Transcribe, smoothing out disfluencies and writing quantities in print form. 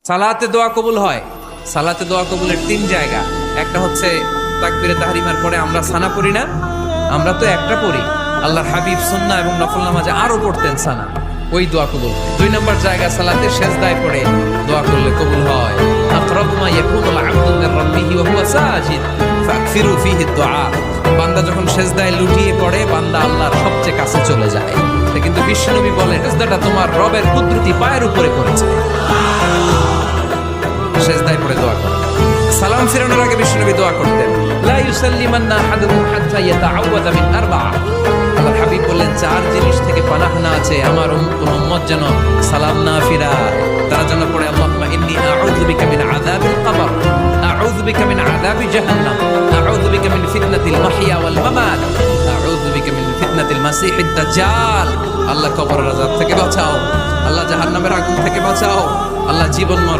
সালাতে দোয়া কবুল হয়। সালাতে দোয়া কবুলের তিন জায়গা। একটা হচ্ছে তাকবীরে তাহরিমার পরে আমরা সানা পড়ি না, আমরা তো একটা পড়ি। আল্লাহর হাবিব সুন্নাহ এবং নফল নামাজে আরো পড়তেন সানা, ওই দোয়া কবুল। দুই নম্বর জায়গা সালাতে সেজদায় পড়ে দোয়া করলে কবুল হয়। আকরাবু মা ইয়াকুনুল আবদু মির রাব্বিহি ওয়া হুয়া সাজিদ ফাকসিরু ফীহি দুআ। বান্দা যখন সেজদায় লুটিয়ে পড়ে, বান্দা আল্লাহর সবচেয়ে কাছে চলে যায়। কিন্তু বিশ্বনবী বলেন, সেজদাটা তোমার রবের কুদরতি পায়ের উপরে পড়েছে। সেজদায় পড়ে দোয়া করো। সালাম ফিরানোর আগে বিশ্বনবী দোয়া করতেন, লা ইউসাল্লিমান্না আহাদুকুম হাত্তা ইয়াতাআওয়াযা মিন আরবা'a। আল্লাহর হাবিব বললেন, চার জিনিস থেকে পানাহ না আছে আমার উম্মত যেন সালাম না ফিরায়। তারা যেন পড়ে, আল্লাহুম্মা ইন্নী আউযু বিকা মিন আযাবিল কবর, আউযু বিকা মিন আযাবি জাহান্নাম, আউযু বিকা মিন ফিতনাতিল মাহইয়া ওয়াল মামাত, আউযু বিকা মিন ফিতনাতিল মাসিহিদ দাজ্জাল। আল্লাহ কবরের আযাব থেকে বাঁচাও, আল্লাহ জাহান্নামের আগুন থেকে বাঁচাও, আল্লাহ জীবন মরণ